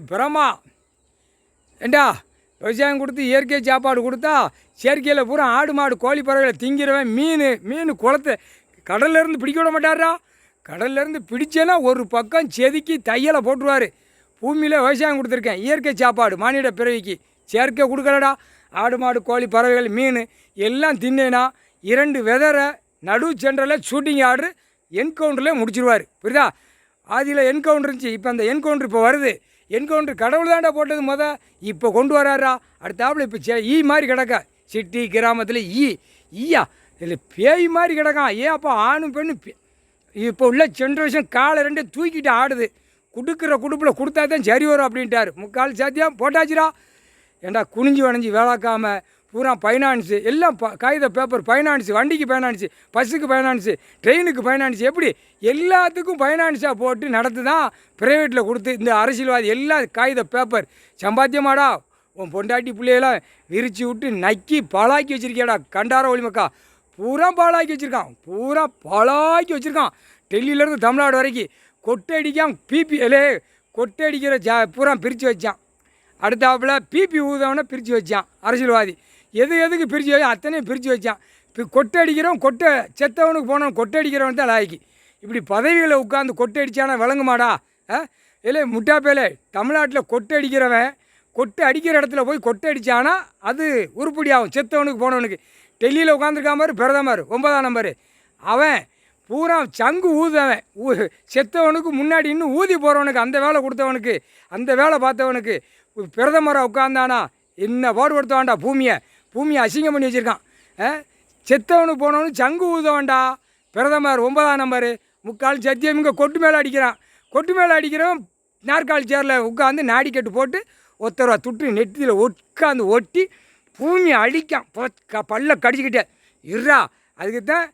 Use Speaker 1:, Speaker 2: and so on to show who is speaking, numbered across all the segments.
Speaker 1: பிரமா ஏண்டா விவசாயம் கொடுத்து இயற்கை சாப்பாடு கொடுத்தா செயற்கையில் பூரா ஆடு மாடு கோழி பறவைகளை திங்கிறவன் மீன் குளத்தை கடல்லேருந்து பிடிக்க விட மாட்டாரா. கடல்லேருந்து பிடிச்சேன்னா ஒரு பக்கம் செதுக்கி தையலை போட்டுருவார். பூமியில் விவசாயம் கொடுத்துருக்கேன், இயற்கை சாப்பாடு மானிட பிறவிக்கு செயற்கை கொடுக்கலடா. ஆடு மாடு கோழி பறவைகள் மீன் எல்லாம் தின்னேனா 2 வெதரை நடு சென்டரில் ஷூட்டிங் ஆர்டரு என்கவுண்டரில் முடிச்சிருவார். புரியுதா? ஆதியில் என்கவுண்டர் இருந்துச்சு, இப்போ அந்த என்கவுண்டர் இப்போ வருது. என்கவுண்டர் கடவுள் தாண்டா போட்டது இப்போ கொண்டு வராரா. அடுத்தாப்புல இப்போ ஈ மாதிரி கிடக்க சிட்டி கிராமத்தில் ஈயா இல்லை பேய் மாதிரி கிடக்கான். ஏன் அப்போ ஆணும் பெண்ணு இப்போ உள்ள ஜென்ரேஷன் காலை 2 தூக்கிட்டு ஆடுது. கொடுக்குற குடுப்பில் கொடுத்தா தான் சரி வரும் அப்படின்ட்டார். முக்கால் சாத்தியம் போட்டாச்சுரா. ஏண்டா குனிஞ்சு வணைஞ்சி வேளாக்காமல் பூரா ஃபைனான்ஸு எல்லாம் காகித பேப்பர் ஃபைனான்ஸு, வண்டிக்கு ஃபைனான்ஸு, பஸ்ஸுக்கு ஃபைனான்ஸு, ட்ரெயினுக்கு ஃபைனான்ஸு, எப்படி எல்லாத்துக்கும் ஃபைனான்ஸாக போட்டு நடத்து தான் ப்ரைவேட்டில் கொடுத்து இந்த அரசியல்வாதி எல்லாம் காகித பேப்பர் சம்பாத்தியமாடா. உன் பொண்டாட்டி பிள்ளையெல்லாம் விரித்து விட்டு நக்கி பாலாக்கி வச்சுருக்கியாடா. கண்டார ஒளிமக்கா பூரா பாலாக்கி வச்சுருக்கான். டெல்லியிலேருந்து தமிழ்நாடு வரைக்கும் கொட்டை அடிக்கான். பிபி கொட்டை அடிக்கிற பூரா பிரித்து வச்சான். அடுத்தாப்புல பிபி ஊதவனை பிரித்து வச்சான் அரசியல்வாதி. எதுக்கு பிரித்து வச்சான்? அத்தனையும் பிரித்து வச்சான். இப்போ கொட்டை அடிக்கிறவன் செத்தவனுக்கு போனவன் கொட்டை அடிக்கிறவன் தான் லாய்க்கு. இப்படி பதவிகளை உட்காந்து கொட்டை அடித்தானா விளங்குமாடா? இல்லை முட்டாப்பேலே, தமிழ்நாட்டில் கொட்டை அடிக்கிற இடத்துல போய் கொட்டை அடித்தானா அது உருப்படி ஆகும் செத்தவனுக்கு போனவனுக்கு. டெல்லியில் உட்காந்துருக்கா மாதிரி பிரதமர் 9ஆம் நம்பர் அவன் பூரா சங்கு ஊதுவன். செத்தவனுக்கு முன்னாடி இன்னும் ஊதி போகிறவனுக்கு, அந்த வேலை கொடுத்தவனுக்கு, அந்த வேலை பார்த்தவனுக்கு பிரதமராக உட்காந்தானா என்ன பாடுபடுத்தவான்டா. பூமியை அசிங்கம் பண்ணி வச்சுருக்கான். செத்தவனுக்கு போனவனு சங்கு ஊதுவான்டா. பிரதமர் 9ஆம் நம்பர் முக்கால் சத்தியம் இங்கே கொட்டு மேலே அடிக்கிறவன் நாற்காலி சேரில் உட்காந்து நாடிக்கட்டு போட்டு ஒருத்தரவா துட்டு நெட்டியில் உட்காந்து ஒட்டி பூமியை அடிக்கான். பல்ல கடிச்சிக்கிட்டே இருறா. அதுக்கு தான்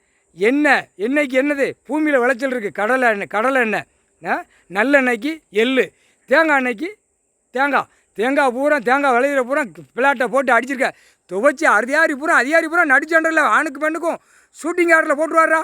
Speaker 1: எண்ணெய்க்கு என்னது பூமியில் விளைச்சல் இருக்குது. கடலை எண்ணெய், நல்லெண்ணெய்க்கு எள்ளு, தேங்காய் எண்ணெய்க்கு தேங்காய் பூரா தேங்காய் விளையிற பூரா பிளாட்டை போட்டு அடிச்சிருக்க. துவைச்சி அதிகாரி பூரா நடிச்சாண்டல ஆணுக்கு பெண்ணுக்கும் ஷூட்டிங் ஆர்டரில் போட்டுருவாரா.